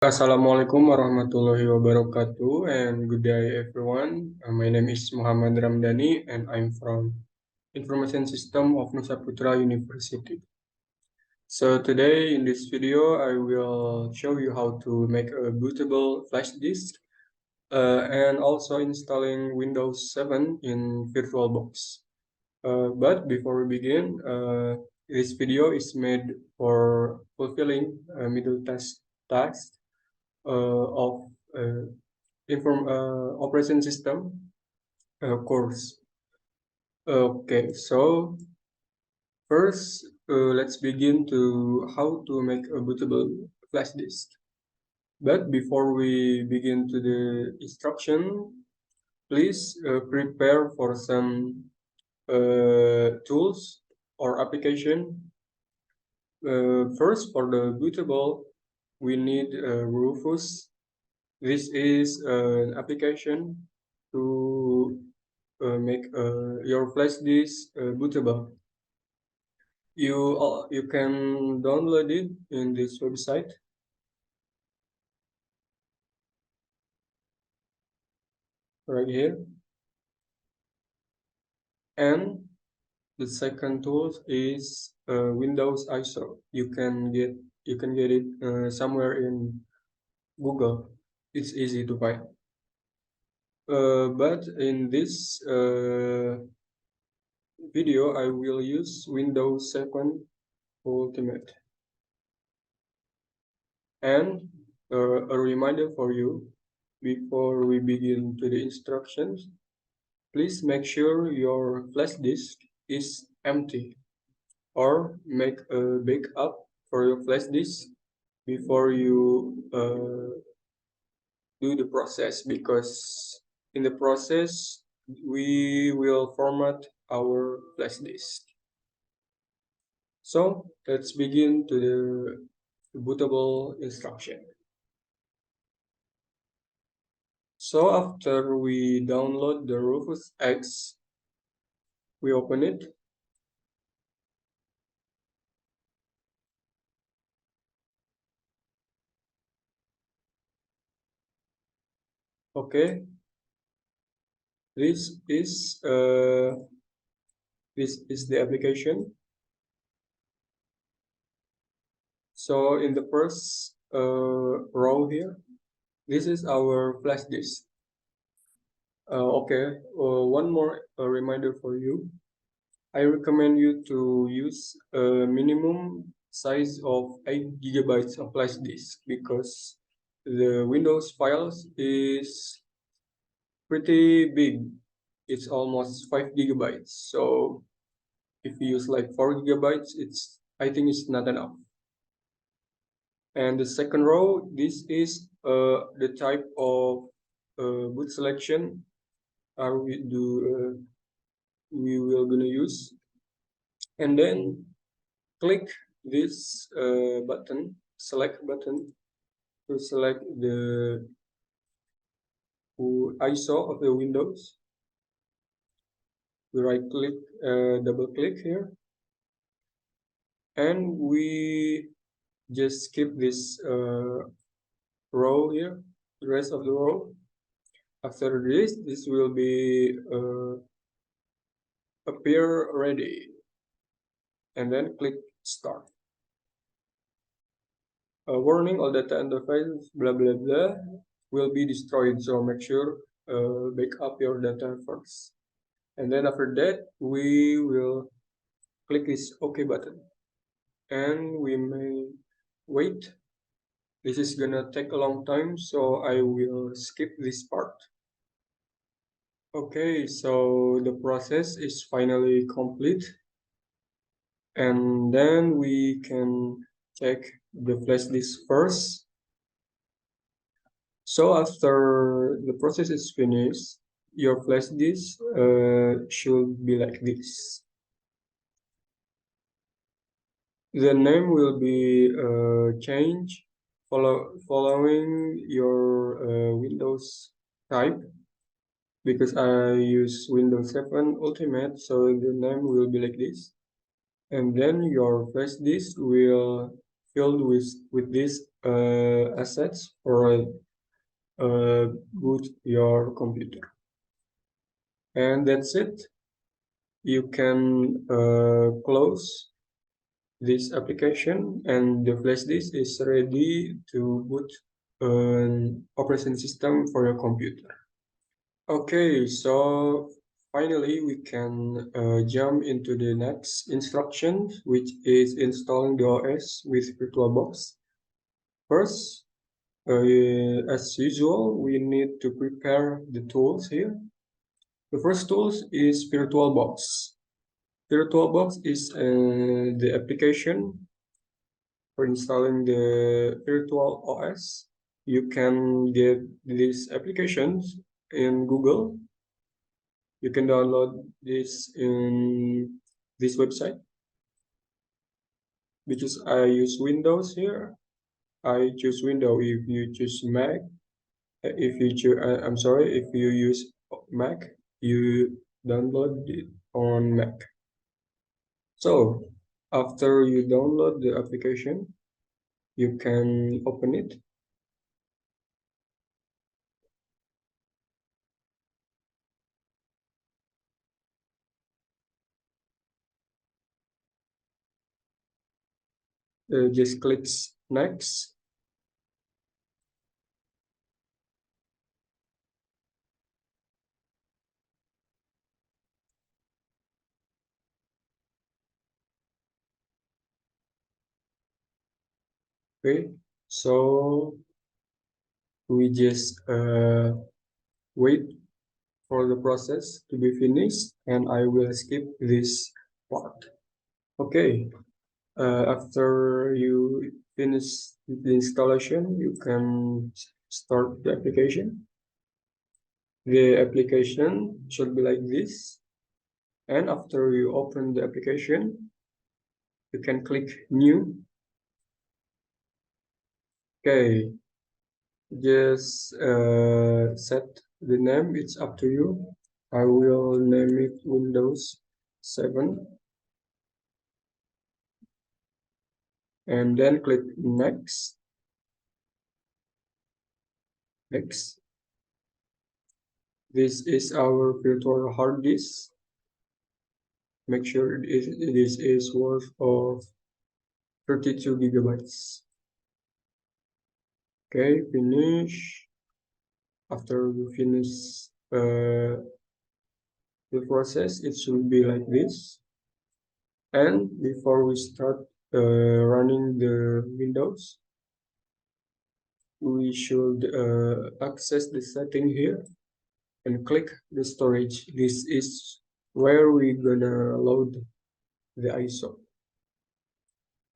Assalamualaikum warahmatullahi wabarakatuh and good day everyone. My name is Muhammad Ramdani and I'm from Information System of Nusa Putra University. So today in this video I will show you how to make a bootable flash disk and also installing Windows 7 in VirtualBox. But before we begin, this video is made for fulfilling middle task of operation system course. Okay, so first let's begin to how to make a bootable flash disk. But before we begin to the instruction, please prepare for some tools or application. First, for the bootable, we need Rufus. This is an application to make your flash disk bootable. You can download it in this website. Right here. And the second tool is Windows ISO. You can get it somewhere in Google. It's easy to find. But in this video, I will use Windows 7 Ultimate. And a reminder for you, before we begin to the instructions, please make sure your flash disk is empty or make a backup for your flash disk before you do the process, because in the process we will format our flash disk. So let's begin to the bootable instruction. So after we download the Rufus X, we open it. Okay. This is the application. So in the first row here, this is our flash disk. Okay, one more reminder for you. I recommend you to use a minimum size of 8 gigabytes of flash disk, because the Windows files is pretty big. It's almost 5 gigabytes. So if you use like 4 gigabytes, I think it's not enough. And the second row, this is the type of boot selection we will gonna use. And then click this button, select button, to select the ISO of the Windows. We right click, double click here, and we just skip this row here, the rest of the row. After this will be appear ready, and then click start. A warning, all data and the files blah blah blah will be destroyed, so make sure back up your data first. And then after that we will click this OK button, and we may wait. This is gonna take a long time, so I will skip this part. Okay, so the process is finally complete, and then we can check the flash disk first. So after the process is finished, your flash disk should be like this. The name will be changed following your Windows type, because I use Windows 7 Ultimate, so the name will be like this. And then your flash disk will filled with this assets for boot your computer. And that's it. You can close this application and the flash disk is ready to boot an operation system for your computer. Okay, so finally we can jump into the next instruction, which is installing the OS with VirtualBox. First, as usual, we need to prepare the tools here. The first tools is VirtualBox. VirtualBox is the application for installing the virtual OS. You can get these applications in Google. You can download this in this website. Because I use Windows here, I choose Windows. If you choose Mac, if you choose, I'm sorry, if you use Mac, you download it on Mac. So after you download the application, you can open it. Just click next. Okay, so we just wait for the process to be finished, and I will skip this part. Okay, after you finish the installation, you can start the application. The application should be like this. And after you open the application, you can click New. Okay, just set the name, it's up to you. I will name it Windows 7. And then click Next. Next. This is our virtual hard disk. Make sure this is worth of 32 gigabytes. Okay, finish. After you finish the process, it should be like this. And before we start running the Windows, we should access the setting here and click the storage. This is where we're gonna load the ISO.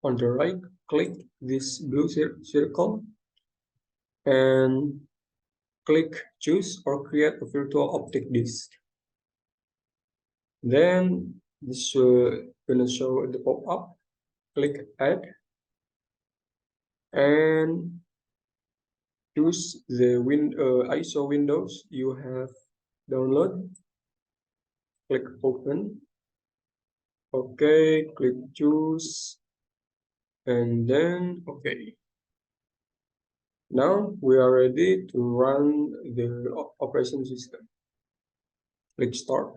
On the right, click this blue circle and click choose or create a virtual optic disk. Then this gonna show the pop-up. Click add and choose the ISO windows you have download. Click open. Okay, click choose and then okay. Now we are ready to run the operation system. Click start.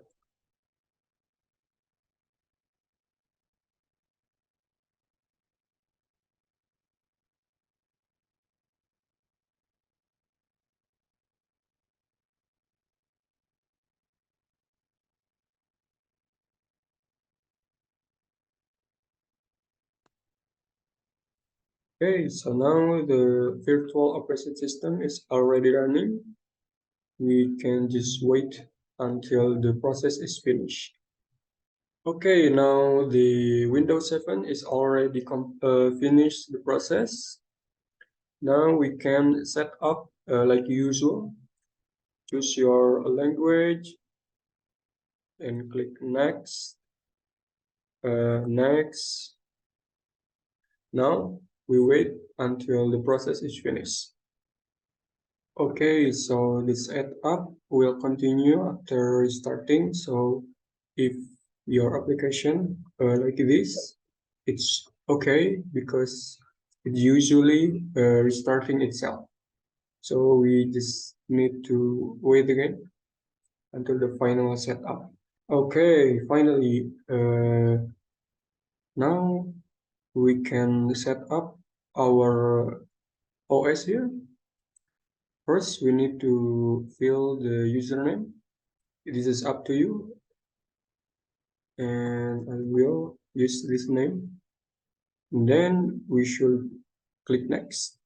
Okay, so now the virtual operation system is already running. We can just wait until the process is finished. Okay, now the Windows 7 is already finished the process. Now we can set up like usual. Choose your language and click next. Next. Now we wait until the process is finished. Okay, so the setup will continue after restarting. So if your application like this, it's okay because It's usually restarting itself. So we just need to wait again until the final setup. Okay, finally, now we can set up our OS here. First, we need to fill the username. This is up to you, and I will use this name. And then we should click next.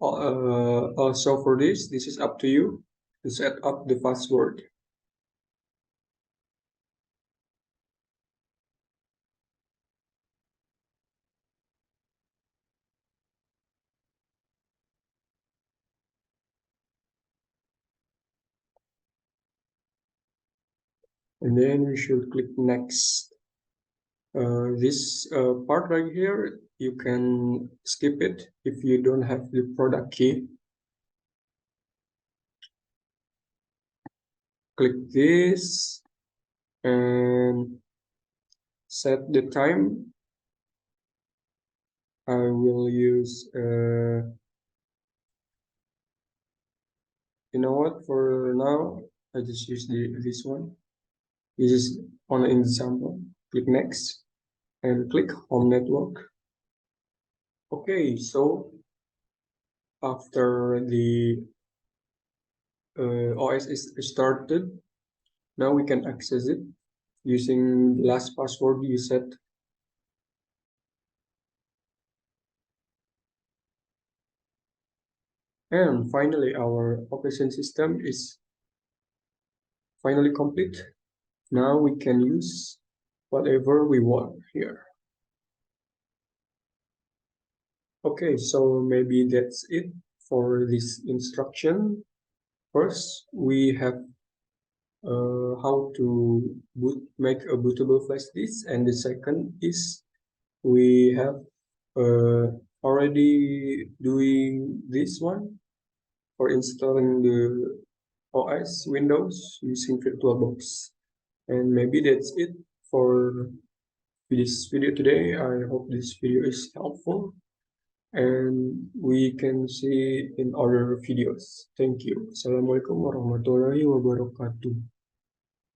Also for this is up to you to set up the password. And then we should click next. This part right here, you can skip it if you don't have the product key. Click this and set the time. I will use, you know what, for now, I just use this one. This is on an example. Click next and click home network. Okay, so after the OS is started, now we can access it using the last password you set. And finally, our operation system is finally complete. Now we can use whatever we want here. Okay, so maybe that's it for this instruction. First, we have how to make a bootable flash disk, and the second is we have uh, already doing this one for installing the OS Windows using VirtualBox. And maybe that's it for this video today. I hope this video is helpful and we can see in other videos. Thank you. Assalamualaikum warahmatullahi wabarakatuh.